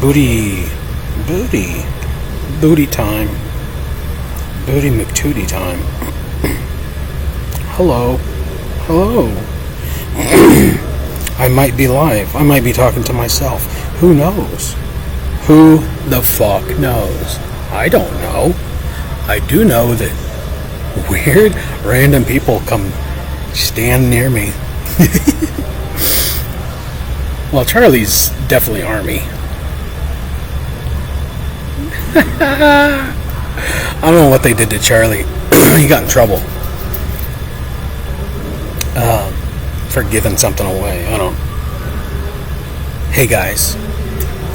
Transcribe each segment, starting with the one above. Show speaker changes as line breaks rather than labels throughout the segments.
Booty time. Booty McTootie time. Hello. I might be live. I might be talking to myself. Who knows? Who the fuck knows? I don't know. I do know that weird, random people come stand near me. Well, Charlie's definitely Army. I don't know what they did to Charlie. He got in trouble for giving something away. I don't. Hey guys,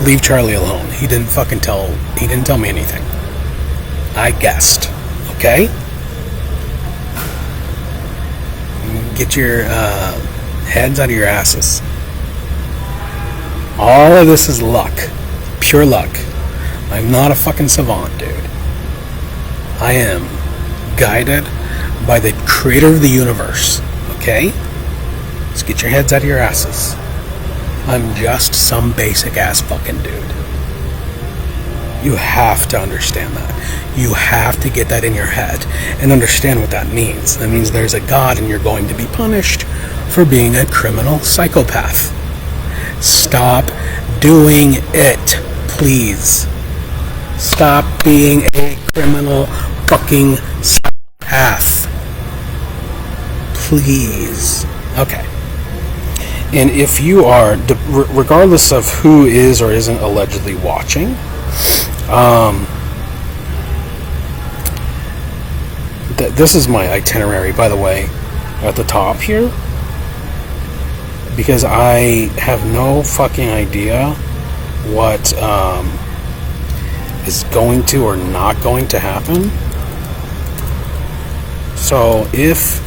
leave Charlie alone. He didn't tell me anything. I guessed. Okay? Get your heads out of your asses. All of this is luck. Pure luck. I'm not a fucking savant, dude. I am guided by the creator of the universe. Okay? Let's get your heads out of your asses. I'm just some basic ass fucking dude. You have to understand that. You have to get that in your head and understand what that means. That means there's a God and you're going to be punished for being a criminal psychopath. Stop doing it, please. Stop being a criminal fucking psychopath. Please. Okay. And if you are, regardless of who is or isn't allegedly watching, this is my itinerary, by the way, at the top here, because I have no fucking idea what is going to or not going to happen. So if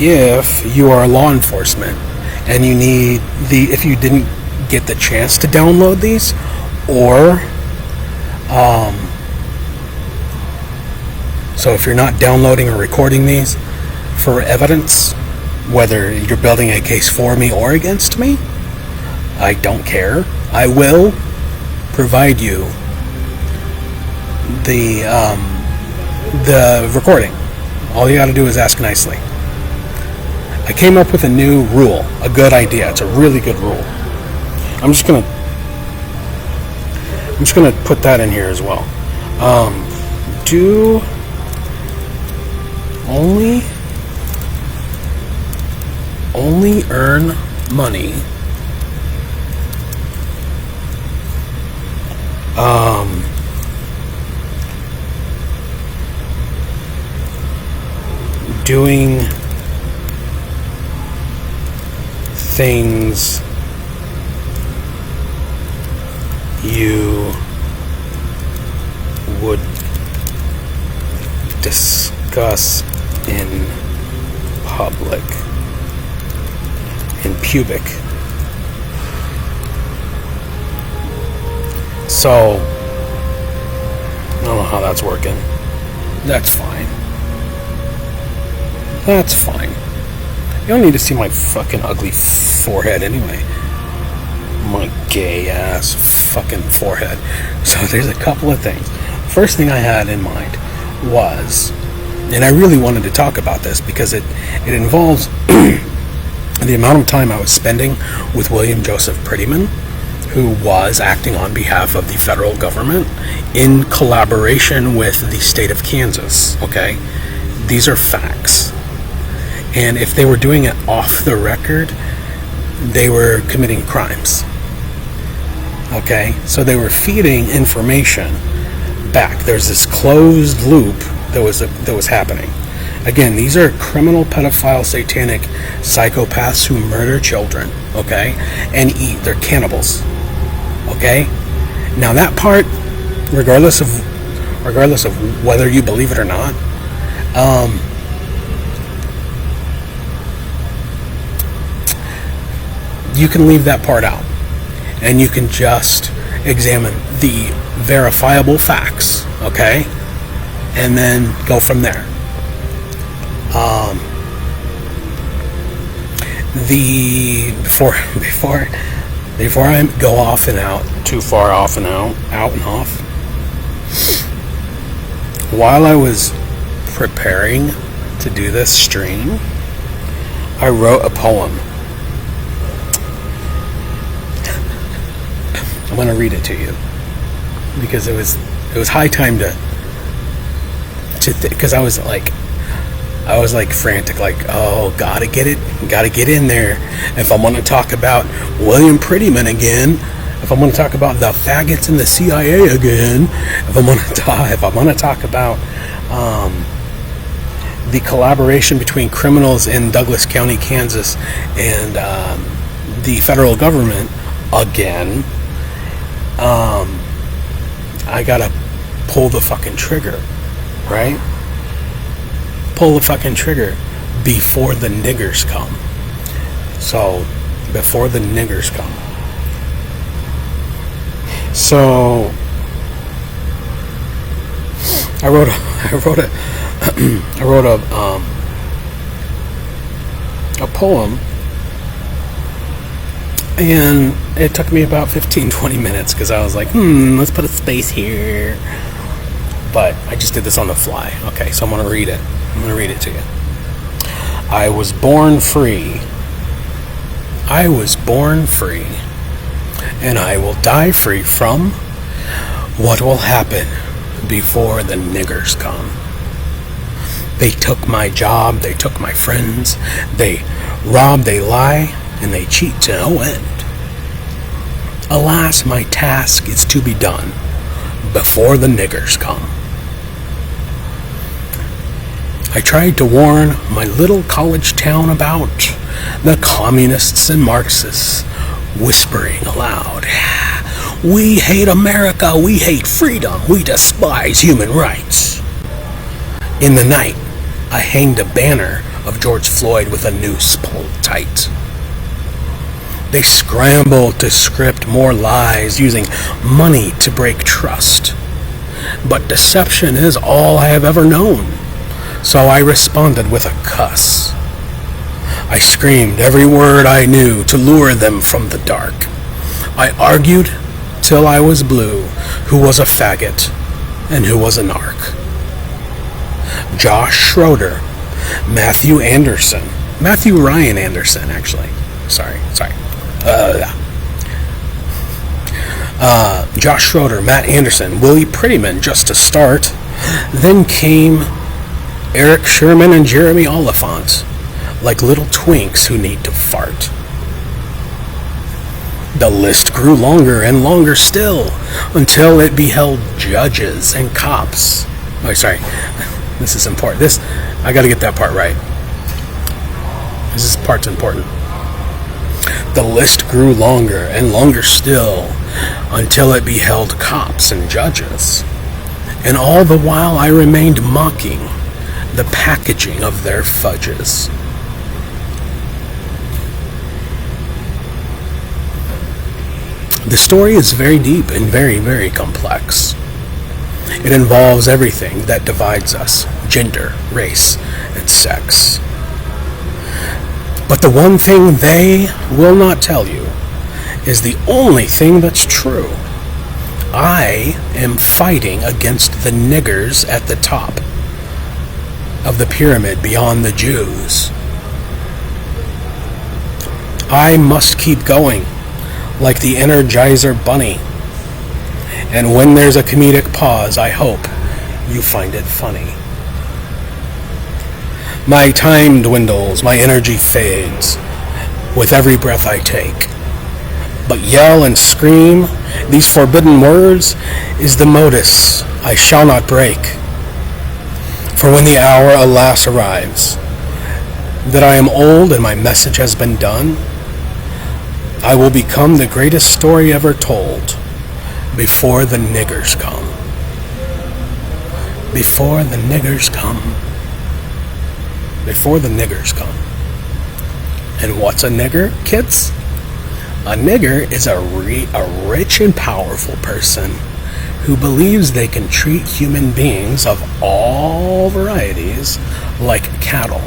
if you are law enforcement and you need if you didn't get the chance to download these, or so if you're not downloading or recording these for evidence, whether you're building a case for me or against me, I don't care. I will provide you the recording. All you got to do is ask nicely. I came up with a new rule, a good idea. It's a really good rule. I'm just gonna put that in here as well. Do only earn money doing things you would discuss in public, in pubic. So I don't know how that's working. That's fine. That's fine. You don't need to see my fucking ugly forehead anyway. My gay ass fucking forehead. So there's a couple of things. First thing I had in mind was, and I really wanted to talk about this because it involves the amount of time I was spending with William Joseph Prettyman, who was acting on behalf of the federal government in collaboration with the state of Kansas. Okay? These are facts. And if they were doing it off the record, they were committing crimes. Okay? So they were feeding information back. There's this closed loop that was happening. Again, these are criminal, pedophile, satanic psychopaths who murder children, okay? And eat. They're cannibals. Okay? Now that part, regardless of whether you believe it or not, you can leave that part out, and you can just examine the verifiable facts, okay? and then go from there. Before I go off and out, too far off and out and off, while I was preparing to do this stream, I wrote a poem. I'm going to read it to you because it was high time because I was like frantic, like, oh, gotta get in there. If I'm going to talk about William Prettyman again, if I'm going to talk about the faggots in the CIA again, if I'm going to talk about the collaboration between criminals in Douglas County, Kansas, and the federal government again, I gotta pull the fucking trigger, right? Pull the fucking trigger before the niggers come. So, before the niggers come. So, I wrote a poem, and it took me about 15-20 minutes because I was like, let's put a space here. But I just did this on the fly. Okay, so I'm going to read it. I'm going to read it to you. I was born free. I was born free. And I will die free from what will happen before the niggers come. They took my job, they took my friends, they rob, they lie, and they cheat to no end. Alas, my task is to be done before the niggers come. I tried to warn my little college town about the communists and Marxists, whispering aloud, "We hate America, we hate freedom, we despise human rights." In the night, I hanged a banner of George Floyd with a noose pulled tight. They scrambled to script more lies using money to break trust. But deception is all I have ever known, so I responded with a cuss. I screamed every word I knew to lure them from the dark. I argued till I was blue who was a faggot and who was a narc. Josh Schroeder, Matthew Ryan Anderson, actually. Sorry. Josh Schroeder, Matt Anderson, Willie Prettyman, just to start. Then came Eric Sherman and Jeremy Oliphant, like little twinks who need to fart. The list grew longer and longer still, until it beheld judges and cops. Oh, sorry. This is important. I gotta get that part right. This part's important. The list grew longer and longer still, until it beheld cops and judges. And all the while I remained mocking the packaging of their fudges. The story is very deep and very, very complex. It involves everything that divides us: gender, race, and sex. But the one thing they will not tell you is the only thing that's true. I am fighting against the niggers at the top of the pyramid beyond the Jews. I must keep going like the Energizer Bunny. And when there's a comedic pause, I hope you find it funny. My time dwindles, my energy fades with every breath I take. But yell and scream, these forbidden words, is the modus I shall not break. For when the hour, alas, arrives, that I am old and my message has been done, I will become the greatest story ever told before the niggers come. Before the niggers come. Before the niggers come. And what's a nigger, kids? A nigger is a rich and powerful person who believes they can treat human beings of all varieties like cattle.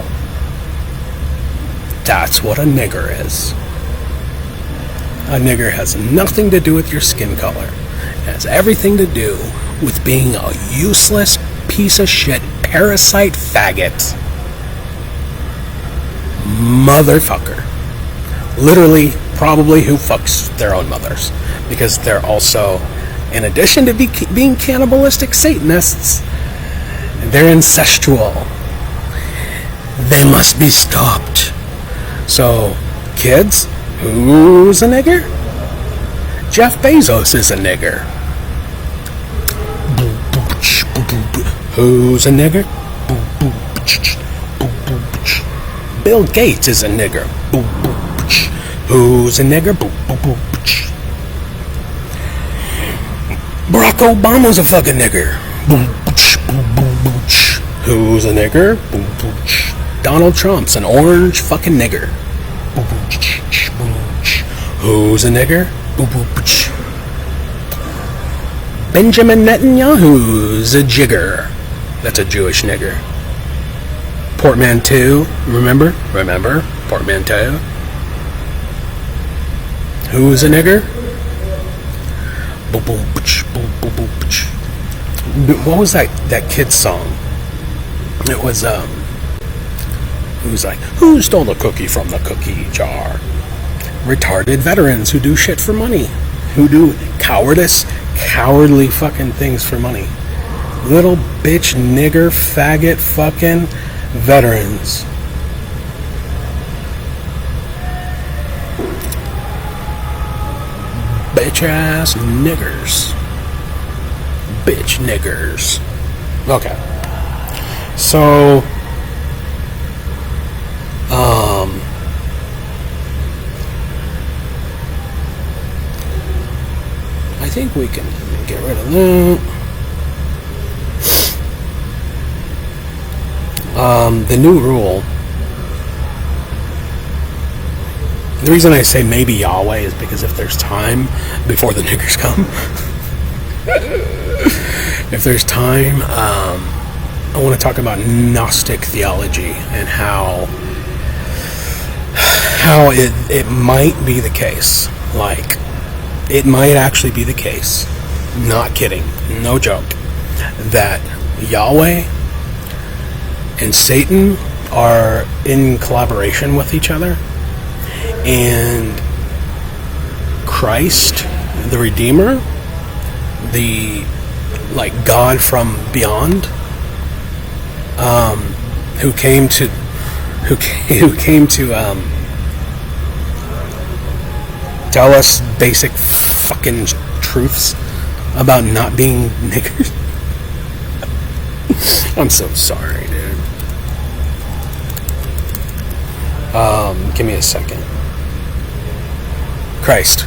That's what a nigger is. A nigger has nothing to do with your skin color. It has everything to do with being a useless piece of shit parasite faggot motherfucker. Literally, probably who fucks their own mothers, because they're also, in addition to being cannibalistic Satanists, they're incestual. They must be stopped. So, kids, who's a nigger? Jeff Bezos is a nigger. Who's a nigger? Bill Gates is a nigger. Who's a nigger? Barack Obama's a fucking nigger. Who's a nigger? Donald Trump's an orange fucking nigger. Who's a nigger? Benjamin Netanyahu's a jigger. That's a Jewish nigger. Portmanteau, remember? Portmanteau. Who's a nigger? What was that kid's song? It was, it was like, who stole the cookie from the cookie jar? Retarded veterans who do shit for money. Who do cowardly fucking things for money. Little bitch, nigger, faggot, fucking veterans. Bitch ass niggers. Bitch niggers. Okay. So, I think we can get rid of that. The new rule. The reason I say maybe Yahweh is because if there's time before the niggers come, if there's time, I want to talk about Gnostic theology and how it might be the case. Like, it might actually be the case, not kidding, no joke, that Yahweh and Satan are in collaboration with each other, and Christ, the Redeemer, the God from beyond, who came to tell us basic fucking truths about not being niggers. I'm so sorry, dude. Give me a second. Christ,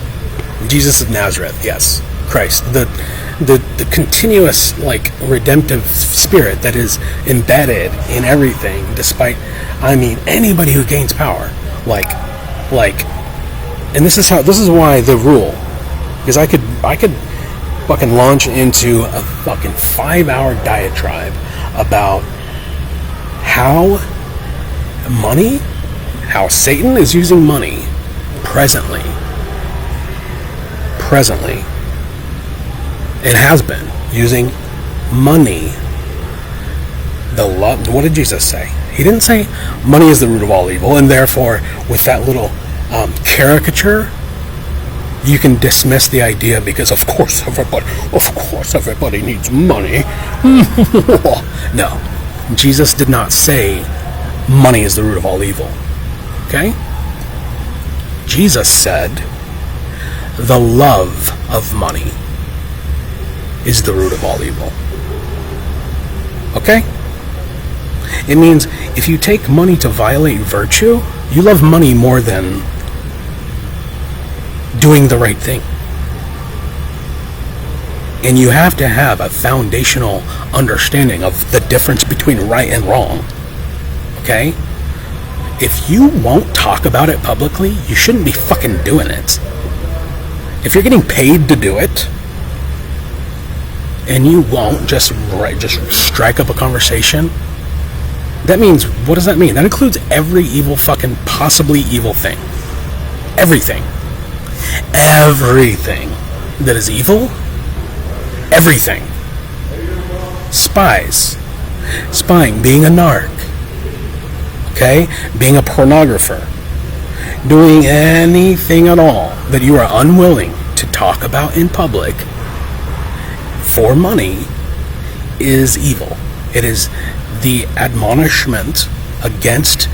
Jesus of Nazareth, yes, Christ, the continuous redemptive spirit that is embedded in everything, despite, anybody who gains power, and this is why the rule, because I could fucking launch into a fucking 5-hour diatribe about how Satan is using money presently. It has been using money. What did Jesus say? He didn't say money is the root of all evil, and therefore, with that little caricature, you can dismiss the idea because of course everybody needs money. No, Jesus did not say money is the root of all evil. Okay? Jesus said the love of money is the root of all evil. Okay? It means if you take money to violate virtue, you love money more than doing the right thing. And you have to have a foundational understanding of the difference between right and wrong. Okay? If you won't talk about it publicly, you shouldn't be fucking doing it. If you're getting paid to do it, and you won't just strike up a conversation, that means, what does that mean? That includes every evil fucking possibly evil thing. Everything that is evil. Everything. Spying, being a narc, okay, being a pornographer, doing anything at all that you are unwilling to talk about in public for money is evil. It is the admonishment against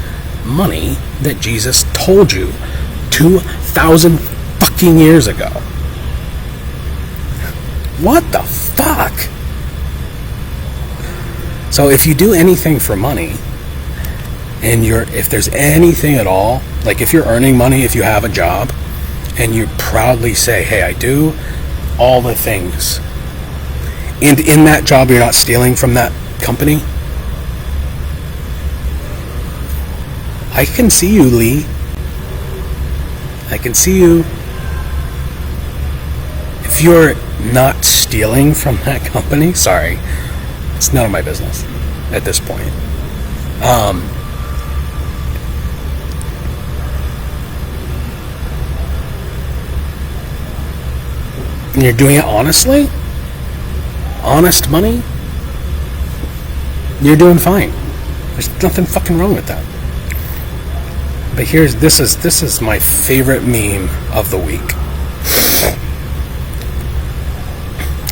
money that Jesus told you 2,000 fucking years ago. What the fuck? So if you do anything for money, and if there's anything at all, like if you're earning money, if you have a job, and you proudly say, hey, I do all the things, and in that job you're not stealing from that company, I can see you, Lee. I can see you. If you're not stealing from that company, sorry, it's none of my business at this point. And you're doing it honestly, honest money, you're doing fine. There's nothing fucking wrong with that. But this is my favorite meme of the week.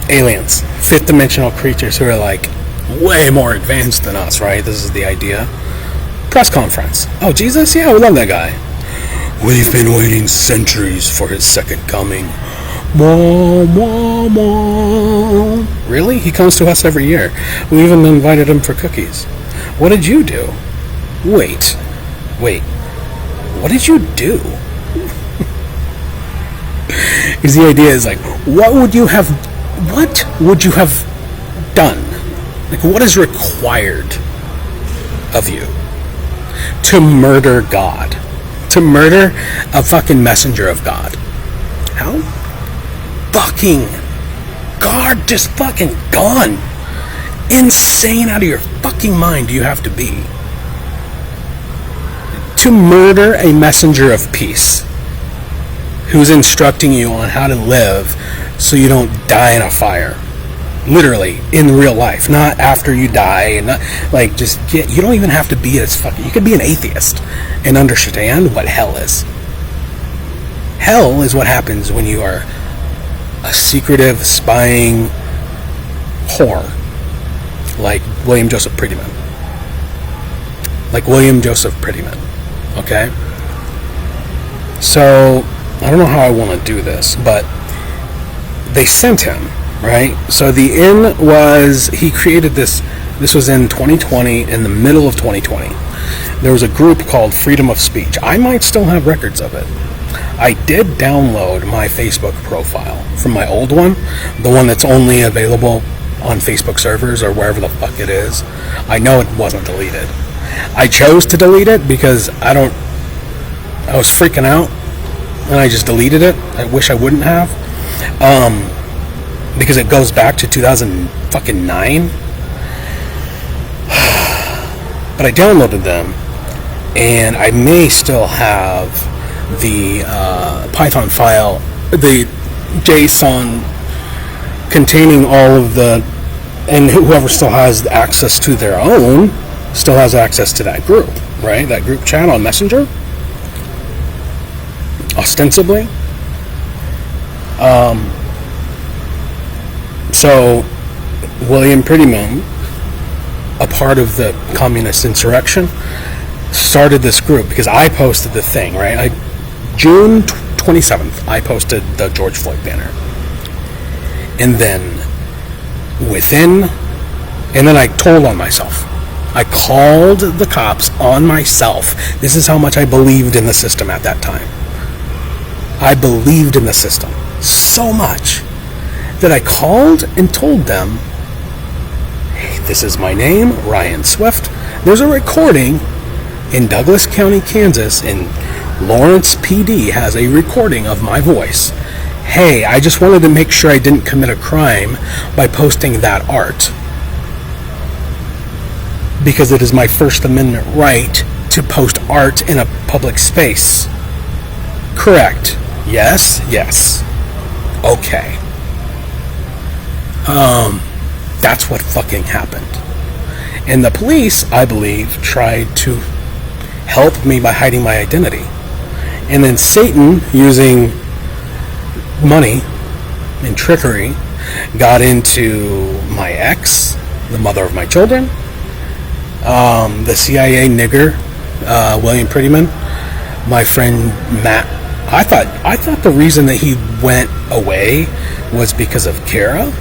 Aliens, fifth dimensional creatures who are like way more advanced than us, right? This is the idea. Press conference. Oh, Jesus? Yeah, we love that guy. We've been waiting centuries for his second coming. Really? He comes to us every year. We even invited him for cookies. What did you do? Wait. What did you do? Because the idea is like, what would you have done? Like, what is required of you to murder God? To murder a fucking messenger of God? How fucking God just fucking gone, insane out of your fucking mind do you have to be to murder a messenger of peace who's instructing you on how to live so you don't die in a fire? Literally, in real life, not after you die, and not like you don't even have to be as fucking, you could be an atheist and understand what hell is. Hell is what happens when you are a secretive, spying whore like William Joseph Prettyman. Okay? So, I don't know how I want to do this, but they sent him, right? So the in was, he created this was in 2020, in the middle of 2020. There was a group called Freedom of Speech. I might still have records of it. I did download my Facebook profile from my old one, the one that's only available on Facebook servers or wherever the fuck it is. I know it wasn't deleted. I chose to delete it because I was freaking out and I just deleted it. I wish I wouldn't have. Because it goes back to 2009. But I downloaded them and I may still have the Python file, the JSON containing all of the, and whoever still has access to their own still has access to that group, right? That group chat on Messenger, ostensibly. So William Prettyman, a part of the communist insurrection, started this group because I posted the thing, right? June 27th, I posted the George Floyd banner. And then I told on myself. I called the cops on myself. This is how much I believed in the system at that time. I believed in the system so much that I called and told them, hey, this is my name, Ryan Swift. There's a recording in Douglas County, Kansas, and Lawrence PD has a recording of my voice. hey, I just wanted to make sure I didn't commit a crime by posting that art. Because it is my First Amendment right to post art in a public space. Correct. Yes, yes. Okay. That's what fucking happened. And the police, I believe, tried to help me by hiding my identity. And then Satan, using money and trickery, got into my ex, the mother of my children, the CIA nigger, William Prettyman, my friend Matt. I thought the reason that he went away was because of Kara.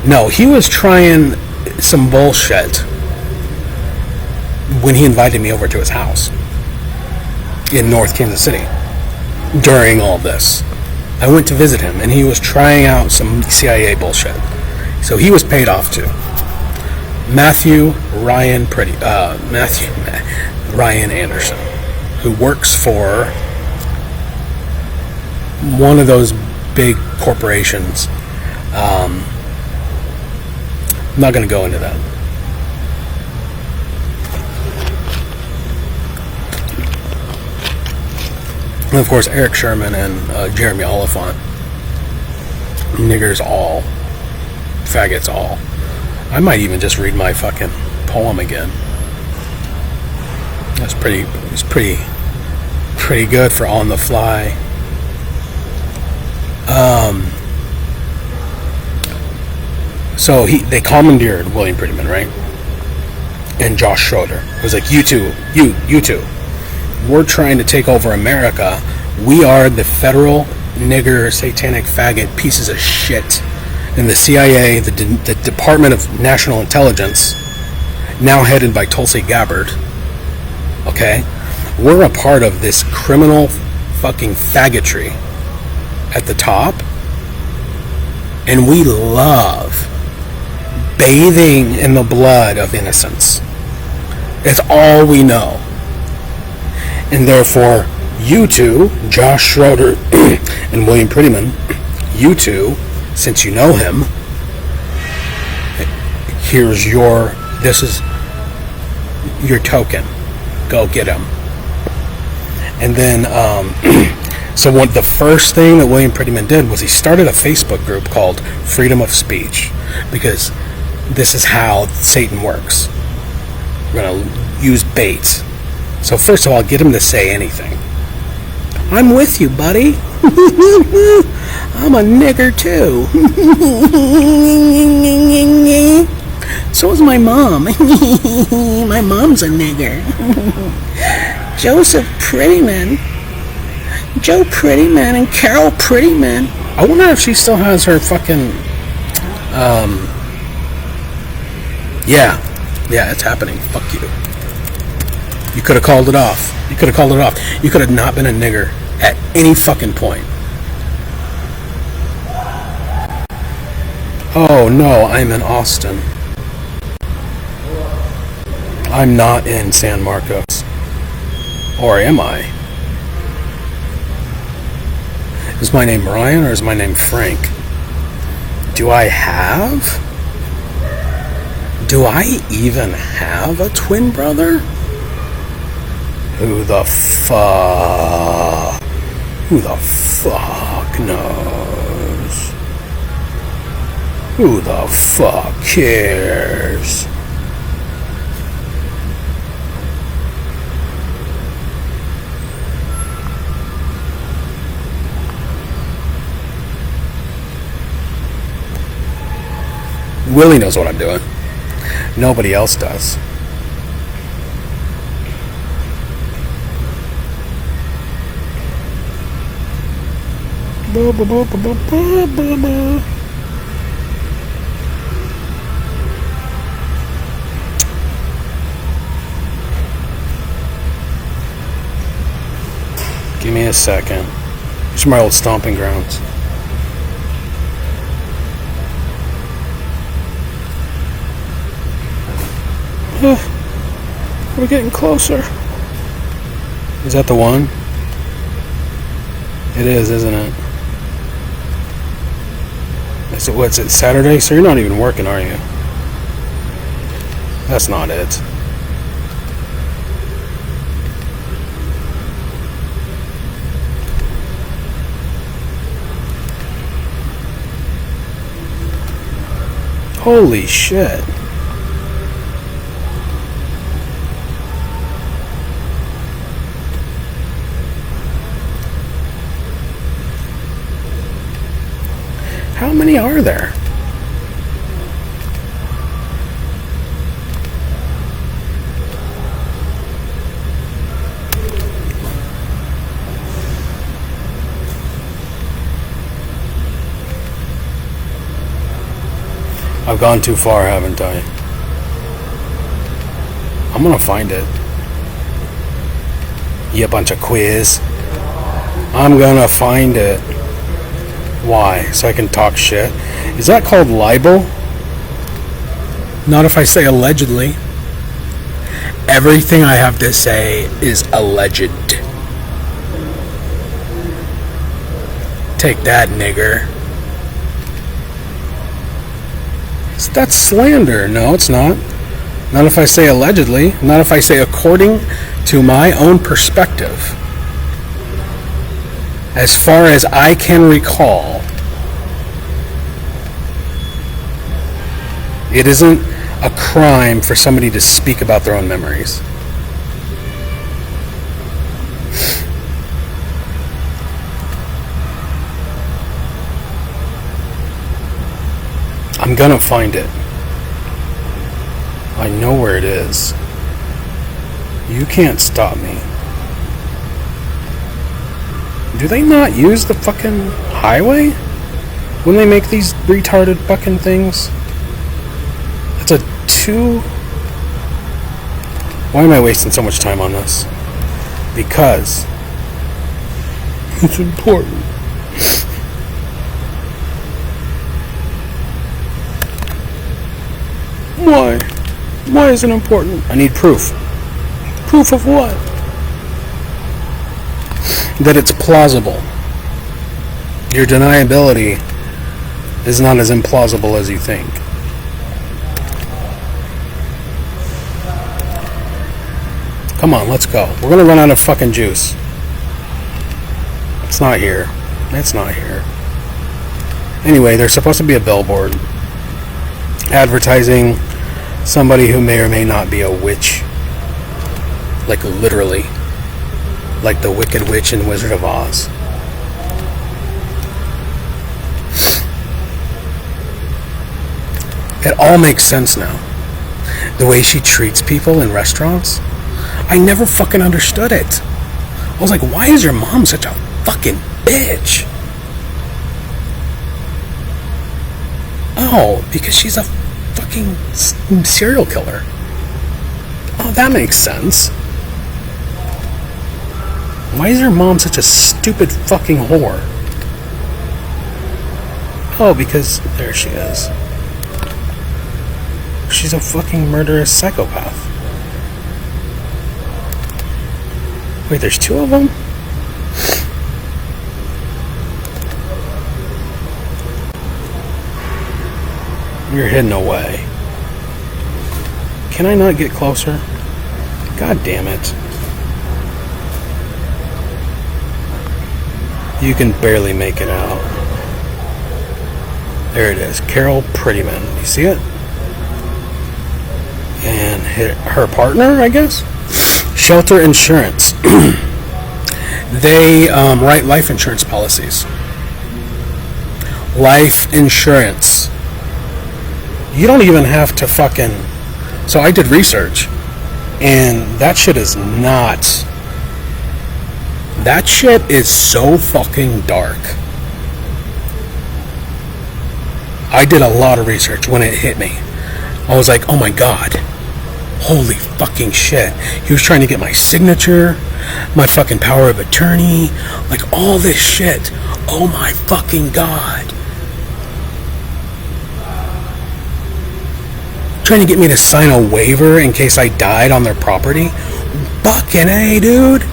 No, he was trying some bullshit when he invited me over to his house in North Kansas City during all this. I went to visit him and he was trying out some CIA bullshit. So he was paid off too. Matthew Ryan Anderson, who works for one of those big corporations. I'm not going to go into that. And of course, Eric Sherman and Jeremy Oliphant. Niggers all. Faggots all. I might even just read my fucking poem again. It's pretty good for on the fly. So they commandeered William Prettyman, right? And Josh Schroeder. It was like, you two. We're trying to take over America. We are the federal nigger, satanic faggot pieces of shit. And the CIA, the Department of National Intelligence, now headed by Tulsi Gabbard, okay? We're a part of this criminal fucking faggotry at the top. And we love bathing in the blood of innocence. It's all we know. And therefore, you two, Josh Schroeder and William Prettyman, you two, since you know him, this is your token. Go get him. And then, so the first thing that William Prettyman did was he started a Facebook group called Freedom of Speech, because this is how Satan works. We're going to use bait. So first of all, get him to say anything. I'm with you, buddy. I'm a nigger too. So is my mom. My mom's a nigger. Joseph Prettyman. Joe Prettyman and Carol Prettyman. I wonder if she still has her fucking... Yeah, it's happening. Fuck you. You could have called it off. You could have not been a nigger at any fucking point. Oh no, I'm in Austin. I'm not in San Marcos. Or am I? Is my name Ryan or is my name Frank? Do I even have a twin brother? Who the fuck knows? Who the fuck cares? Willie knows what I'm doing. Nobody else does. Give me a second. It's my old stomping grounds. We're getting closer. Is that the one? It is, isn't it? So what's it, Saturday? So you're not even working, are you? That's not it. Holy shit. How many are there? I've gone too far, haven't I? I'm gonna find it. You bunch of quiz. I'm gonna find it. Why? So I can talk shit? Is that called libel? Not if I say allegedly. Everything I have to say is alleged. Take that, nigger. That's slander. No, it's not. Not if I say allegedly. Not if I say according to my own perspective. As far as I can recall, it isn't a crime for somebody to speak about their own memories. I'm gonna find it. I know where it is. You can't stop me. Do they not use the fucking highway when they make these retarded fucking things? It's a 2... Why am I wasting so much time on this? Because it's important. Why? Why is it important? I need proof. Proof of what? That it's plausible. Your deniability is not as implausible as you think. Come on, let's go. We're gonna run out of fucking juice. It's not here. It's not here. Anyway, there's supposed to be a billboard advertising somebody who may or may not be a witch. Like literally. Like the Wicked Witch in Wizard of Oz. It all makes sense now. The way she treats people in restaurants. I never fucking understood it. I was like, why is your mom such a fucking bitch? Oh, because she's a fucking serial killer. Oh, that makes sense. Why is her mom such a stupid fucking whore? Oh, because there she is. She's a fucking murderous psychopath. Wait, there's 2 of them? You're hidden away. Can I not get closer? God damn it. You can barely make it out. There it is. Carol Prettyman. You see it? And her partner, I guess? Shelter Insurance. They write life insurance policies. Life insurance. You don't even have to fucking... So I did research. And that shit is not... That shit is so fucking dark. I did a lot of research when it hit me. I was like, oh my god. Holy fucking shit. He was trying to get my signature, my fucking power of attorney, like all this shit. Oh my fucking god. Trying to get me to sign a waiver in case I died on their property. Fucking A, dude.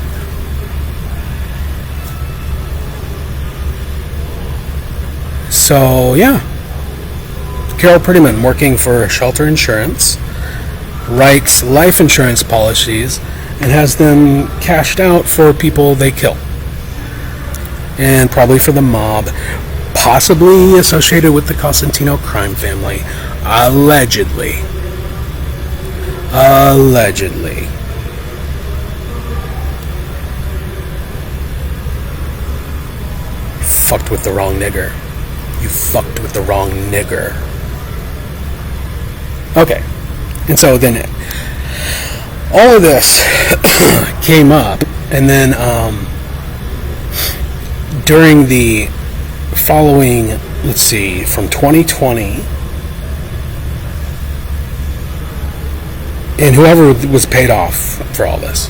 So, yeah. Carol Prettyman, working for Shelter Insurance, writes life insurance policies and has them cashed out for people they kill. And probably for the mob, possibly associated with the Costantino crime family. Allegedly. Allegedly. Fucked with the wrong nigger. You fucked with the wrong nigger. Okay. And so then all of this came up, and then during the following, let's see, from 2020, and whoever was paid off for all this,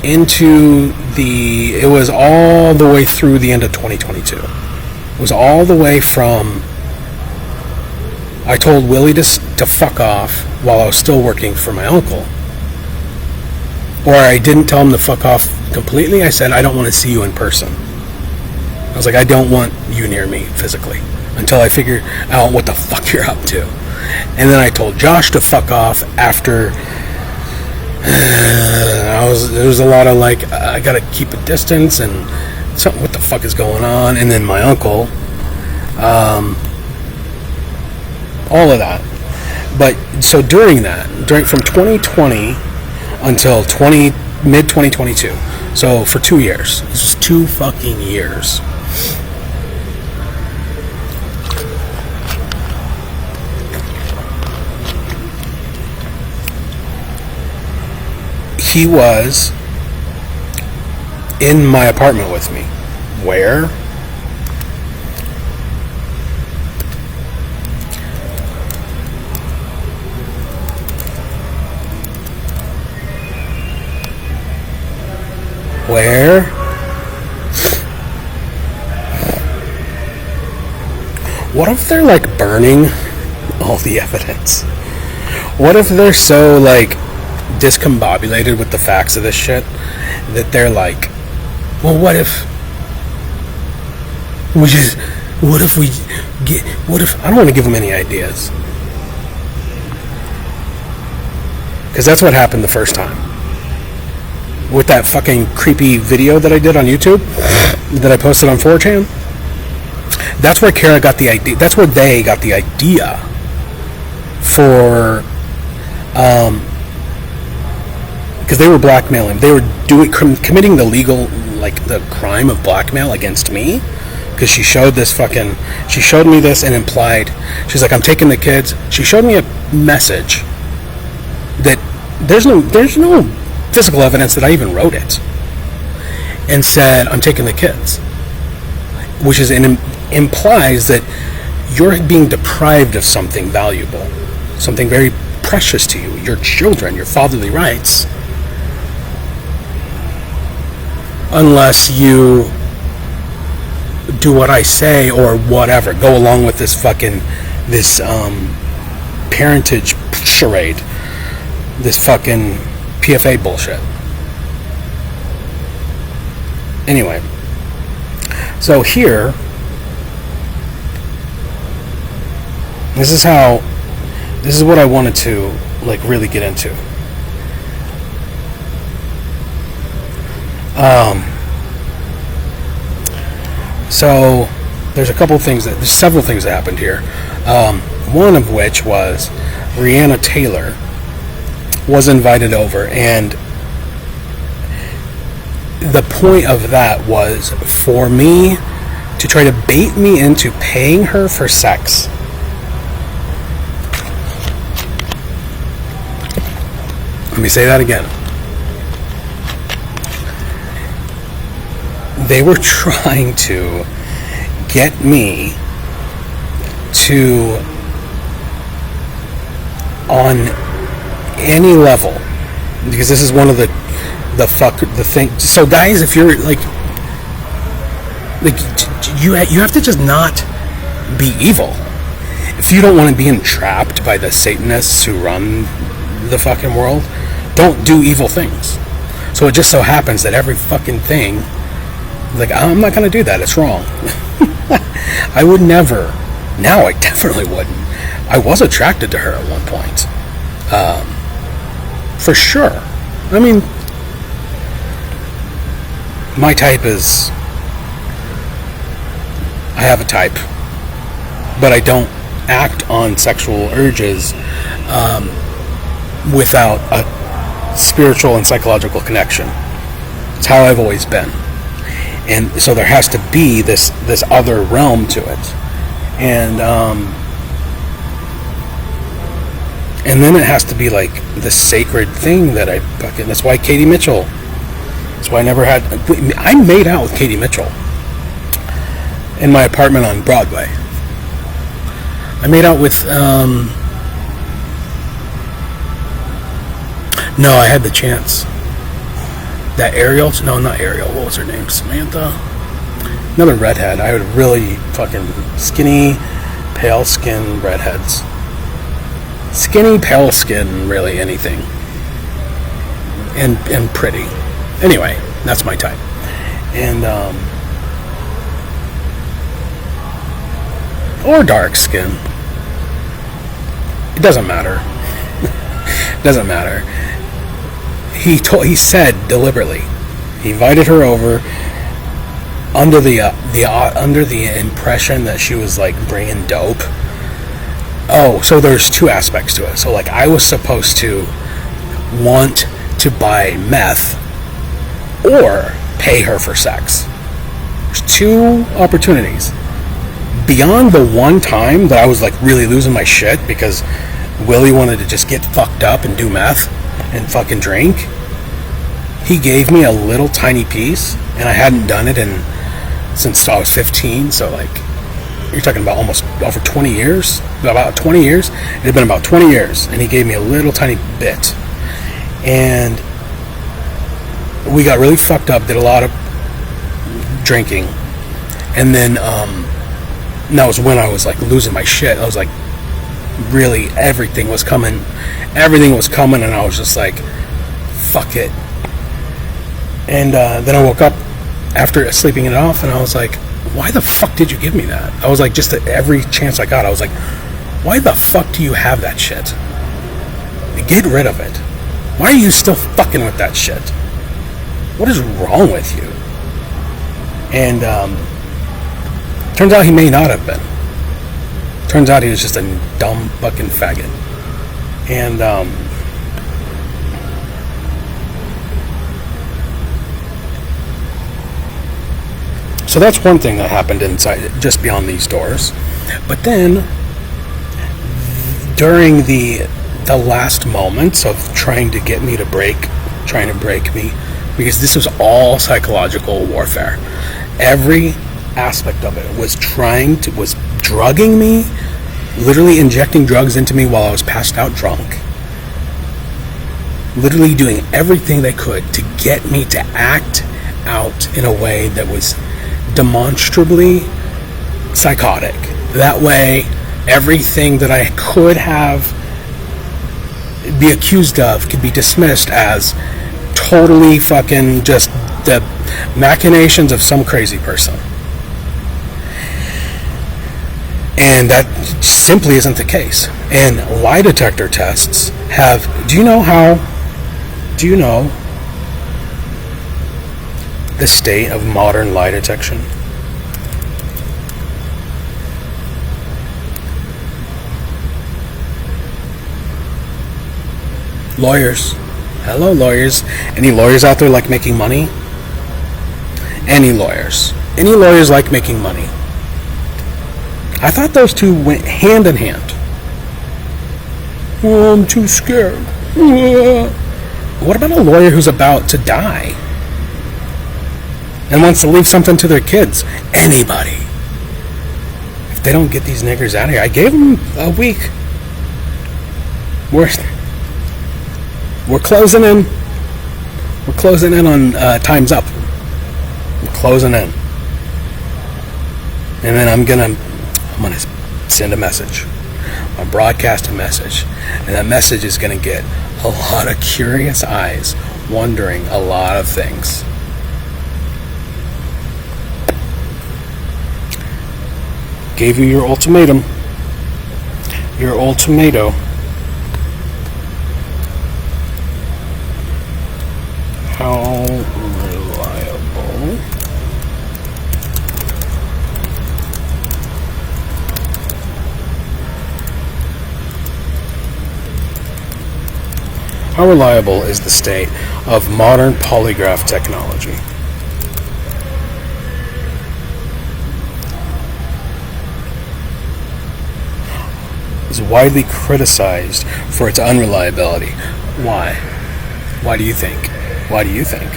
it was all the way through the end of 2022. It was all the way from, I told Willie to fuck off while I was still working for my uncle. Or I didn't tell him to fuck off completely. I said, I don't want to see you in person. I was like, I don't want you near me physically until I figure out what the fuck you're up to. And then I told Josh to fuck off after there was a lot of like, I gotta keep a distance and something, what the fuck is going on? And then my uncle, all of that. But so during from 2020 until mid 2022, so for 2 years, this was 2 fucking years. He was in my apartment with me. Where? What if they're like burning all the evidence? What if they're so like discombobulated with the facts of this shit that they're like, well, what if I don't want to give them any ideas, because that's what happened the first time with that fucking creepy video that I did on YouTube that I posted on 4chan. That's where Kara got the idea. That's where they got the idea for because they were blackmailing. They were committing the legal, like the crime of blackmail against me. Because she showed me this and implied, she's like, I'm taking the kids. She showed me a message that there's no physical evidence that I even wrote it, and said, I'm taking the kids, which is implies that you're being deprived of something valuable, something very precious to you, your children, your fatherly rights, unless you do what I say or whatever, go along with this parentage charade, this fucking PFA bullshit. Anyway, so here, this is what I wanted to like really get into. So there's several things that happened here. One of which was Breonna Taylor was invited over, and the point of that was for me to try to bait me into paying her for sex. Let me say that again. They were trying to get me to, on any level, because this is one of the thing. So guys, if you're like you have to just not be evil. If you don't want to be entrapped by the Satanists who run the fucking world, don't do evil things. So it just so happens that every fucking thing Like, I'm not going to do that. It's wrong. I would never. Now I definitely wouldn't. I was attracted to her at one point. For sure. I mean, my type is... I have a type. But I don't act on sexual urges without a spiritual and psychological connection. It's how I've always been. And so there has to be this other realm to it. And then it has to be like the sacred thing that I fucking... That's why Katie Mitchell. That's why I never had... I made out with Katie Mitchell in my apartment on Broadway. I made out with... No, I had the chance. That Ariel? No, not Ariel. What was her name? Samantha? Another redhead. I had really fucking skinny, pale skin redheads. Skinny, pale skin, really anything. And pretty. Anyway, that's my type. And, or dark skin. It doesn't matter. It doesn't matter. He said deliberately, he invited her over under the impression that she was like bringing dope. Oh, so there's two aspects to it. So like I was supposed to want to buy meth or pay her for sex. There's two opportunities. Beyond the one time that I was like really losing my shit because Willie wanted to just get fucked up and do meth and fucking drink, he gave me a little tiny piece, and I hadn't done it since I was 15, so like, you're talking about almost over 20 years? About 20 years? It had been about 20 years, and he gave me a little tiny bit. And we got really fucked up, did a lot of drinking, and then, that was when I was like losing my shit. I was like, really, everything was coming, and I was just like, fuck it. And then I woke up after sleeping it off, and I was like, why the fuck did you give me that? I was like, just every chance I got, I was like, why the fuck do you have that shit? Get rid of it. Why are you still fucking with that shit? What is wrong with you? And turns out he may not have been. Turns out he was just a dumb fucking faggot. And so that's one thing that happened inside, just beyond these doors. But then, during the last moments of trying to get me to break me, because this was all psychological warfare. Every aspect of it was drugging me, literally injecting drugs into me while I was passed out drunk. Literally doing everything they could to get me to act out in a way that was demonstrably psychotic. That way, everything that I could have be accused of could be dismissed as totally fucking just the machinations of some crazy person. And that simply isn't the case. And lie detector tests have... Do you know the state of modern lie detection? Lawyers. Hello, lawyers. Any lawyers out there like making money? Any lawyers like making money? I thought those two went hand in hand. Oh, I'm too scared. What about a lawyer who's about to die and wants to leave something to their kids? Anybody. If they don't get these niggers out of here, I gave them a week. We're closing in. We're closing in on time's up. We're closing in. And then I'm gonna send a message. I'll broadcast a message. And that message is gonna get a lot of curious eyes wondering a lot of things. Gave you your ultimatum. Your ultimatum. How reliable is the state of modern polygraph technology? Is widely criticized for its unreliability. Why? Why do you think? Why do you think?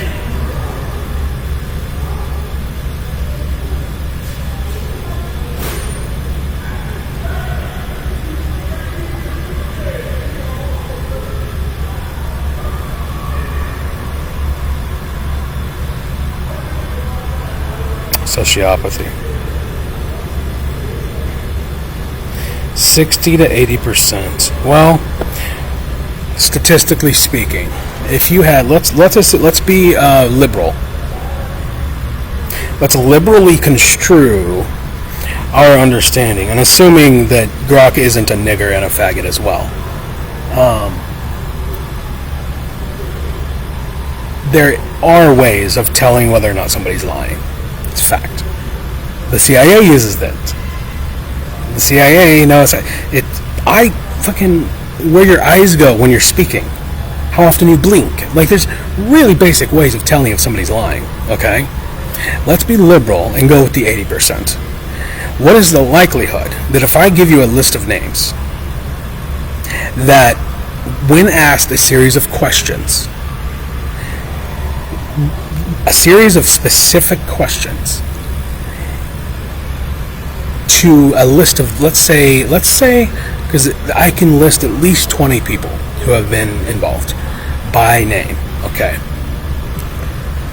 Sociopathy. 60 to 80%. Well, statistically speaking, if you had, let's be liberal. Let's liberally construe our understanding, and assuming that Grok isn't a nigger and a faggot as well. There are ways of telling whether or not somebody's lying. It's a fact. The CIA uses that. The CIA knows it. Where your eyes go when you're speaking. How often you blink. Like, there's really basic ways of telling if somebody's lying. Okay? Let's be liberal and go with the 80%. What is the likelihood that if I give you a list of names, that when asked a series of questions, a series of specific questions, to a list of, let's say, because I can list at least 20 people who have been involved by name, okay?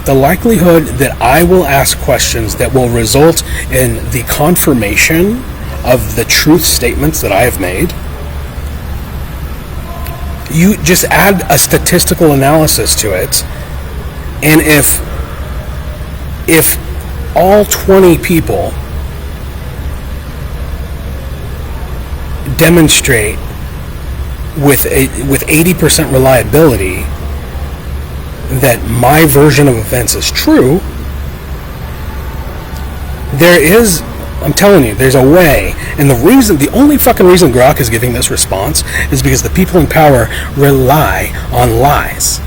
The likelihood that I will ask questions that will result in the confirmation of the truth statements that I have made, you just add a statistical analysis to it, and if all 20 people demonstrate with 80% reliability that my version of events is true, I'm telling you, there's a way. And the only fucking reason Grok is giving this response is because the people in power rely on lies.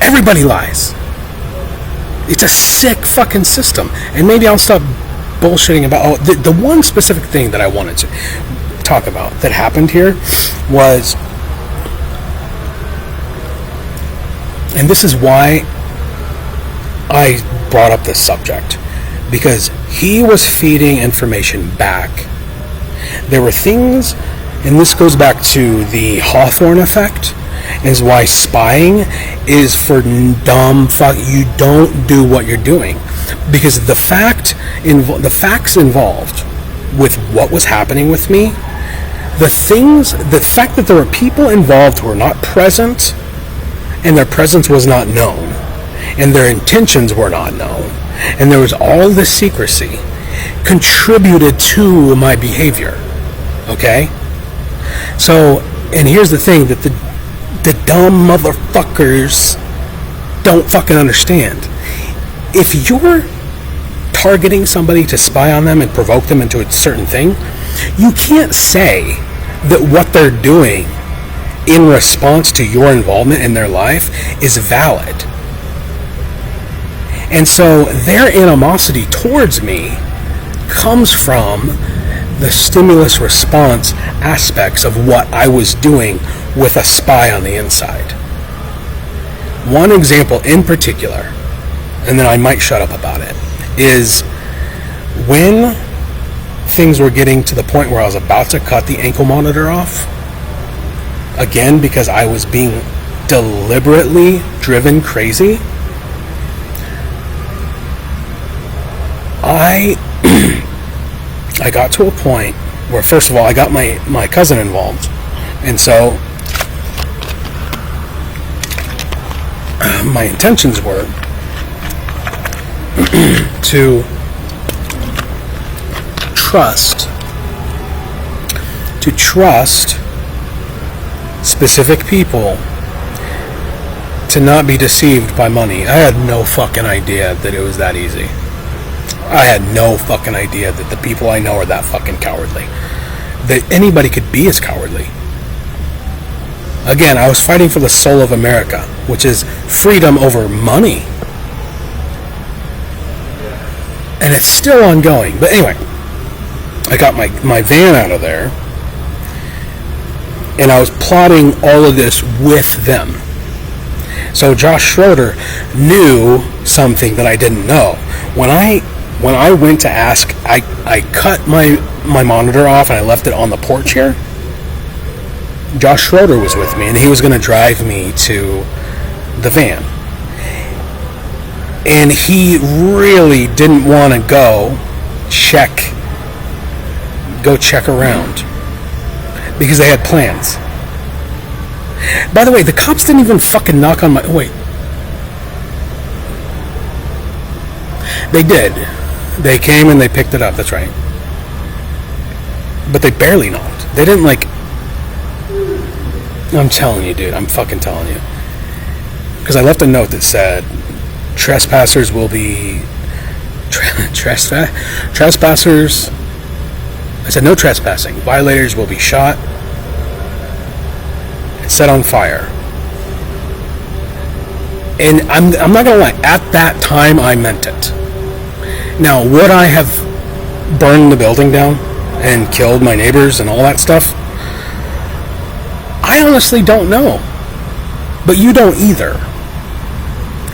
Everybody lies. It's a sick fucking system. And maybe I'll stop bullshitting about the one specific thing that I wanted to talk about that happened here was, and this is why I brought up this subject, because he was feeding information back. There were things, and this goes back to the Hawthorne effect, is why spying is for dumb fuck. You don't do what you're doing, because the facts involved with what was happening with me, the fact that there were people involved who were not present, and their presence was not known, and their intentions were not known, and there was all this secrecy, contributed to my behavior. Okay? So, and here's the thing that the dumb motherfuckers don't fucking understand. If you're targeting somebody to spy on them and provoke them into a certain thing, you can't say that what they're doing in response to your involvement in their life is valid. And so their animosity towards me comes from the stimulus response aspects of what I was doing with a spy on the inside. One example in particular, and then I might shut up about it, is when things were getting to the point where I was about to cut the ankle monitor off, again because I was being deliberately driven crazy, I got to a point where, first of all, I got my cousin involved, and so my intentions were to trust specific people to not be deceived by money. I had no fucking idea that it was that easy. I had no fucking idea that the people I know are that fucking cowardly. That anybody could be as cowardly. Again, I was fighting for the soul of America, which is freedom over money. And it's still ongoing. But anyway, I got my van out of there, and I was plotting all of this with them. So Josh Schroeder knew something that I didn't know. When I went to ask, I cut my monitor off and I left it on the porch here. Josh Schroeder was with me, and he was going to drive me to the van. And he really didn't want to go check around because they had plans. By the way, the cops didn't even fucking knock on my... Wait. They did. They came and they picked it up, that's right. But they barely knocked. They didn't like... I'm telling you, dude. I'm fucking telling you. Because I left a note that said, trespassers will be... Trespassers... I said, no trespassing. Violators will be shot and set on fire. And I'm not going to lie. At that time, I meant it. Now, would I have burned the building down and killed my neighbors and all that stuff? I honestly don't know. But you don't either.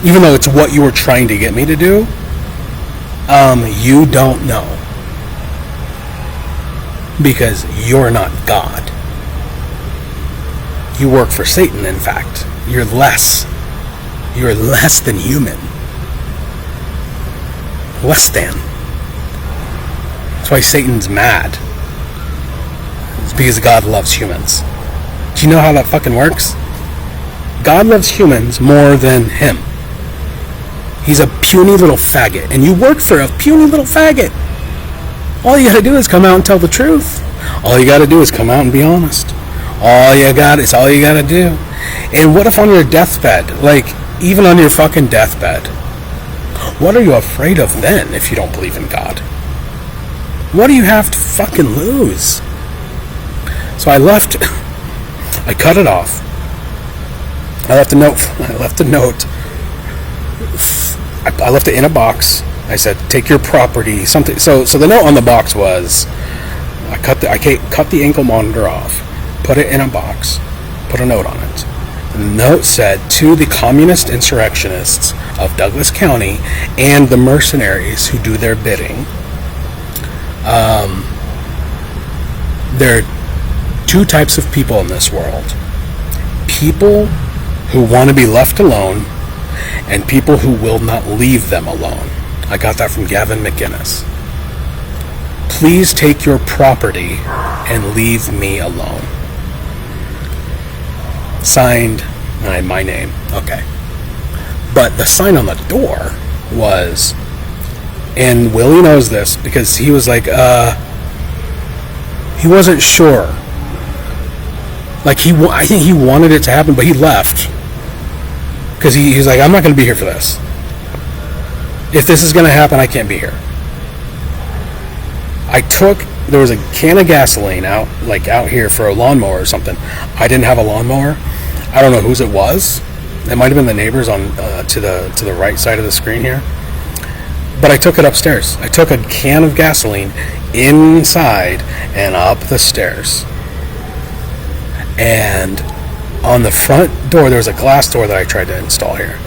Even though it's what you were trying to get me to do, you don't know. Because you're not God. You work for Satan, in fact. You're less than human. Less than. That's why Satan's mad. It's because God loves humans. Do you know how that fucking works? God loves humans more than him. He's a puny little faggot. And you work for a puny little faggot. All you gotta do is come out and tell the truth. All you gotta do is come out and be honest. All you gotta do. And what if on your deathbed, like, even on your fucking deathbed, what are you afraid of then if you don't believe in God? What do you have to fucking lose? So I cut it off. I left a note. I left it in a box. I said, take your property, something. So the note on the box was, I cut the ankle monitor off, put it in a box, put a note on it. The note said, to the communist insurrectionists of Douglas County and the mercenaries who do their bidding, there are two types of people in this world. People who want to be left alone and people who will not leave them alone. I got that from Gavin McInnes. Please take your property and leave me alone. Signed, my name. Okay. But the sign on the door was, and Willie knows this because he was like, he wasn't sure. Like, I think he wanted it to happen, but he left. Because he's like, I'm not going to be here for this. If this is going to happen, I can't be here. There was a can of gasoline out here for a lawnmower or something. I didn't have a lawnmower. I don't know whose it was. It might have been the neighbors on to the right side of the screen here. But I took it upstairs. I took a can of gasoline inside and up the stairs. And on the front door, there was a glass door that I tried to install here.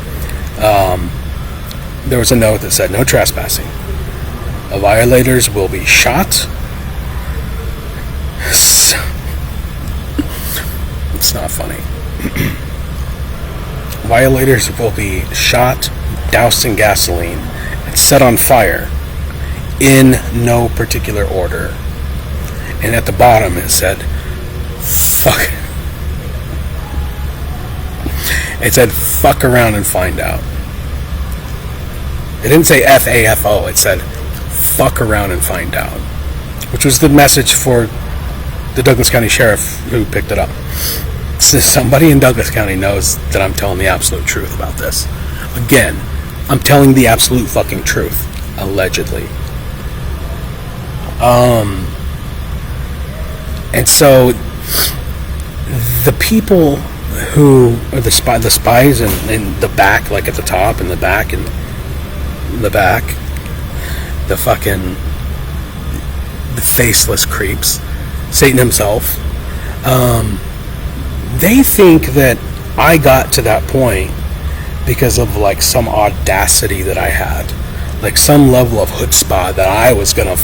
There was a note that said, no trespassing. Violators will be shot. It's not funny. Violators will be shot, doused in gasoline, and set on fire in no particular order. And at the bottom it said, fuck. It said, fuck around and find out. It didn't say F-A-F-O. It said, fuck around and find out. which was the message for the Douglas County Sheriff who picked it up. So somebody in Douglas County knows that I'm telling the absolute truth about this. Again, I'm telling the absolute fucking truth, allegedly. And so the people who are the spies in the back, like at the top and the back and the back, the faceless creeps, Satan himself, they think that I got to that point because of like some audacity that I had, like some level of chutzpah that I was gonna,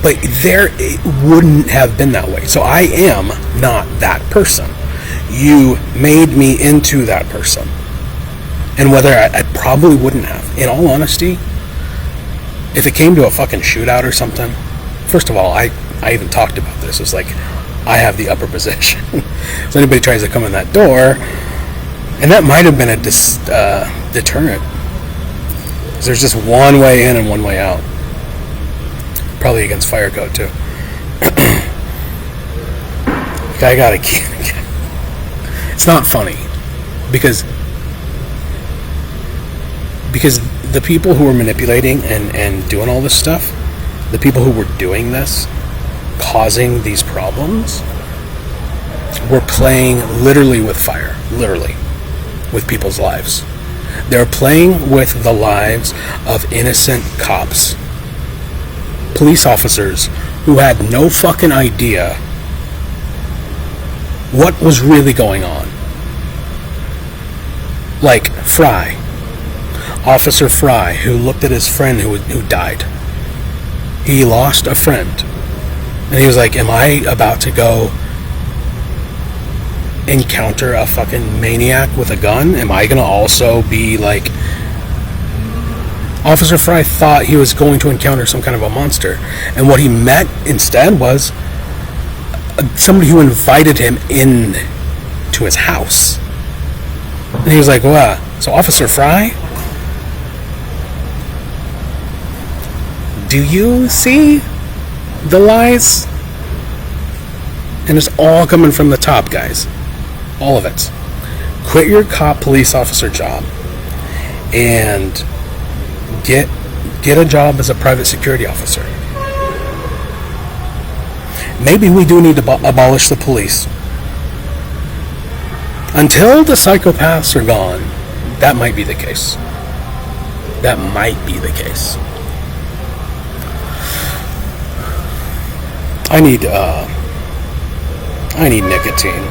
but it wouldn't have been that way. So I am not that person. You made me into that person. And whether I probably wouldn't have. In all honesty, if it came to a fucking shootout or something, first of all, I even talked about this. It's like, I have the upper position. So anybody tries to come in that door, and that might have been a deterrent. There's just one way in and one way out. Probably against fire code too. I gotta keep. It's not funny because the people who were manipulating and doing all this stuff, the people who were doing this, causing these problems, were playing literally with fire, literally with people's lives. They're playing with the lives of innocent cops, police officers who had no fucking idea what was really going on. Like Fry, Officer Fry, who looked at his friend who died. He lost a friend, and he was like, am I about to go encounter a fucking maniac with a gun? Am I gonna also be like... Officer Fry thought he was going to encounter some kind of a monster, and what he met instead was somebody who invited him in to his house. And he was like, what? So Officer Fry, do you see the lies? And it's all coming from the top, guys. All of it. Quit your cop police officer job and get a job as a private security officer. Maybe we do need to abolish the police. Until the psychopaths are gone, that might be the case. That might be the case. I need nicotine.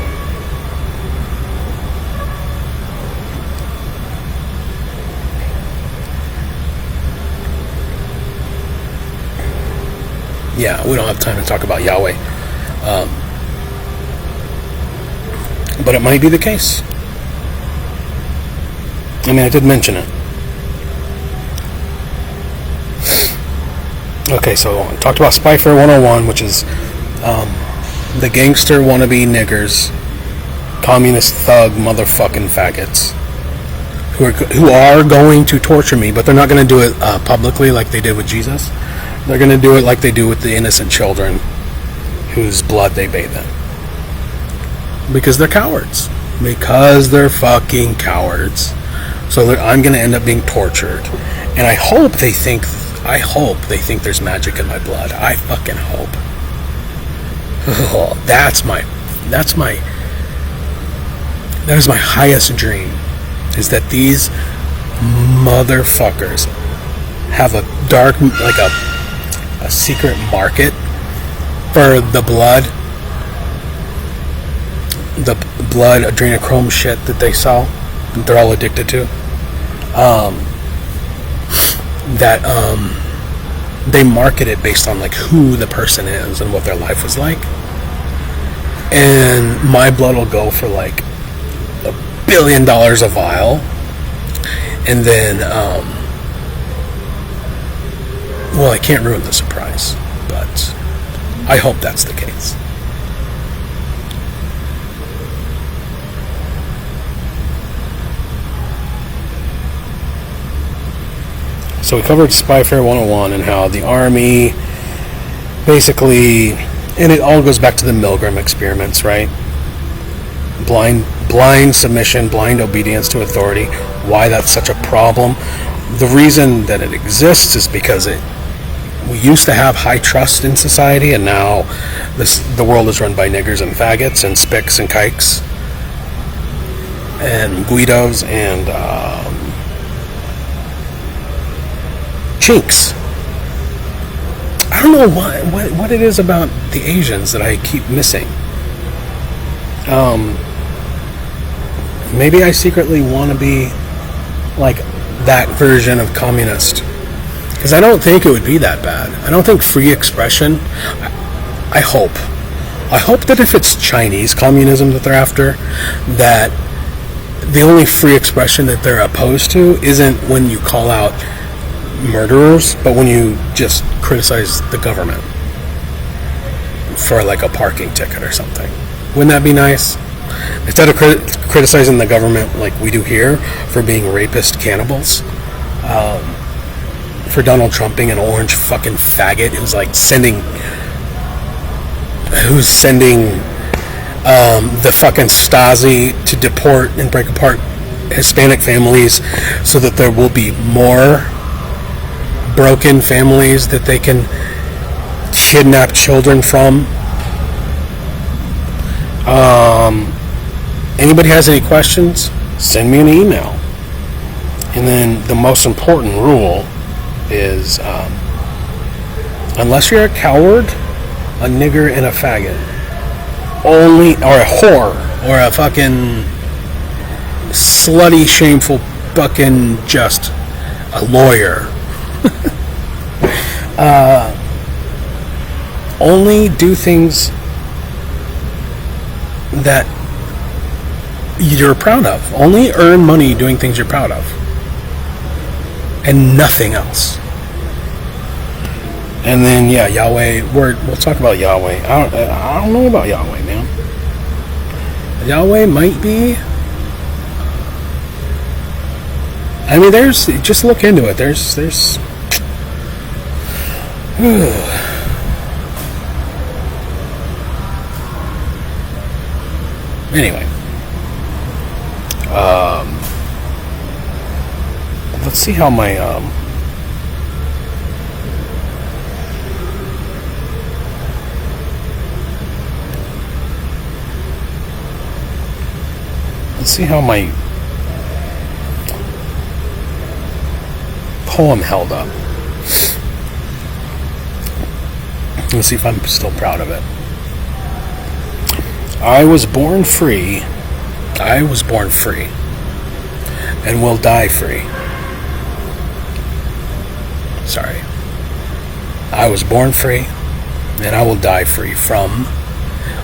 Yeah, we don't have time to talk about Yahweh. But it might be the case. I mean, I did mention it. Okay, so I talked about Spyfare 101, which is the gangster wannabe niggers, communist thug motherfucking faggots who are going to torture me, but they're not going to do it publicly like they did with Jesus. They're going to do it like they do with the innocent children whose blood they bathe in. Because they're cowards. Because they're fucking cowards. So I'm going to end up being tortured. And I hope they think there's magic in my blood. I fucking hope. Oh, that is my highest dream, is that these motherfuckers have a dark, like a secret market for the blood adrenochrome shit that they sell, that they're all addicted to. They market it based on like who the person is and what their life was like, and my blood will go for like $1 billion a vial, and then well, I can't ruin the surprise, but I hope that's the case. So we covered Spy Fair 101 and how the Army basically, and it all goes back to the Milgram experiments, right? Blind submission, blind obedience to authority. Why that's such a problem. The reason that it exists is because we used to have high trust in society, and now the world is run by niggers and faggots and spics and kikes and guidos and chinks. I don't know what it is about the Asians that I keep missing. Maybe I secretly want to be like that version of communist, because I don't think it would be that bad. I don't think free expression, I hope that if it's Chinese communism that they're after, that the only free expression that they're opposed to isn't when you call out murderers, but when you just criticize the government for like a parking ticket or something. Wouldn't that be nice? Instead of criticizing the government like we do here for being rapist cannibals, for Donald Trump being an orange fucking faggot who's sending the fucking Stasi to deport and break apart Hispanic families so that there will be more broken families that they can kidnap children from. Anybody has any questions, send me an email. And then the most important rule is, unless you're a coward, a nigger, and a faggot, or a whore, or a fucking slutty, shameful fucking just a lawyer, only do things that you're proud of. Only earn money doing things you're proud of, and nothing else. And then Yahweh. We'll talk about Yahweh. I don't know about Yahweh, man. Yahweh might be. I mean, just look into it. There's. Anyway. Let's see how my poem held up. Let's see if I'm still proud of it. I was born free, and will die free. Sorry. I was born free, and I will die free from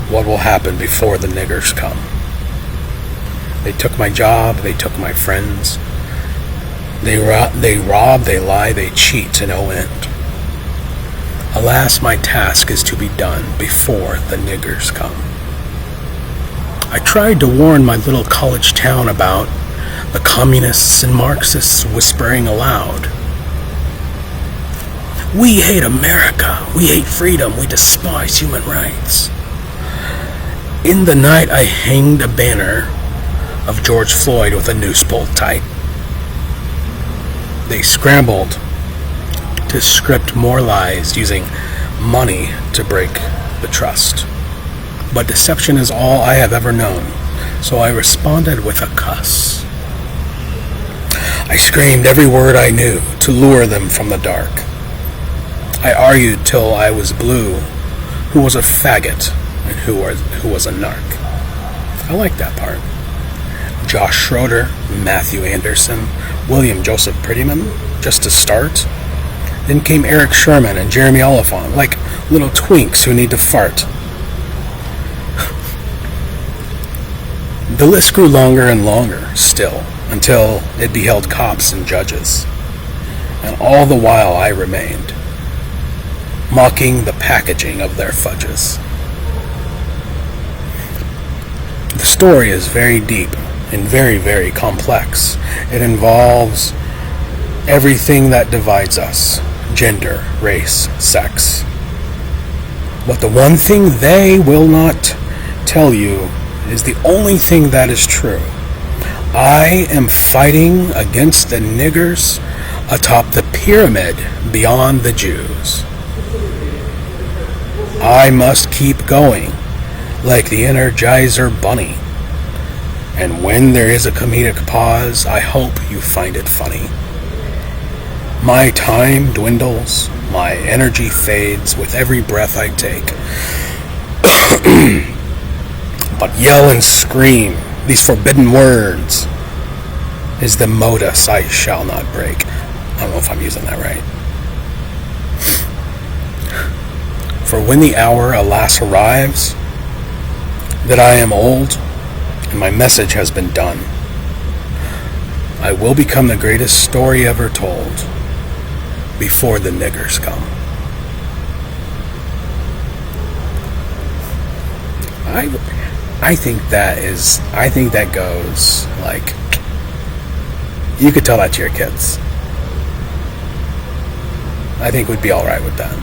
what will happen before the niggers come. They took my job, they took my friends. They rob, they lie, they cheat to no end. Alas, my task is to be done before the niggers come. I tried to warn my little college town about the communists and Marxists whispering aloud. We hate America, we hate freedom, we despise human rights. In the night I hanged a banner of George Floyd with a noose pulled tight. They scrambled to script more lies using money to break the trust. But deception is all I have ever known, so I responded with a cuss. I screamed every word I knew to lure them from the dark. I argued till I was blue who was a faggot and who was a narc. I like that part. Josh Schroeder, Matthew Anderson, William Joseph Prettyman, just to start. Then came Eric Sherman and Jeremy Oliphant, like little twinks who need to fart. The list grew longer and longer still, until it beheld cops and judges. And all the while I remained, mocking the packaging of their fudges. The story is very deep and very, very complex. It involves everything that divides us: gender, race, sex. But the one thing they will not tell you is the only thing that is true. I am fighting against the niggers atop the pyramid beyond the Jews. I must keep going like the Energizer Bunny. And when there is a comedic pause, I hope you find it funny. My time dwindles, my energy fades with every breath I take. But yell and scream, these forbidden words, is the modus I shall not break. I don't know if I'm using that right. For when the hour alas arrives, that I am old, and my message has been done, I will become the greatest story ever told before the niggers come. I think that goes like, you could tell that to your kids. I think we'd be alright with that.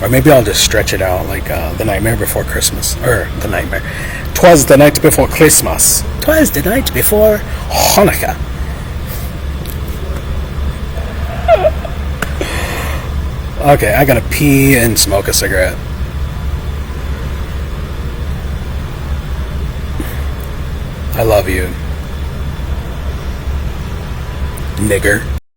Or maybe I'll just stretch it out like The Nightmare Before Christmas. Or The Nightmare. 'Twas the night before Christmas. 'Twas the night before Hanukkah. Okay, I gotta pee and smoke a cigarette. I love you, nigger.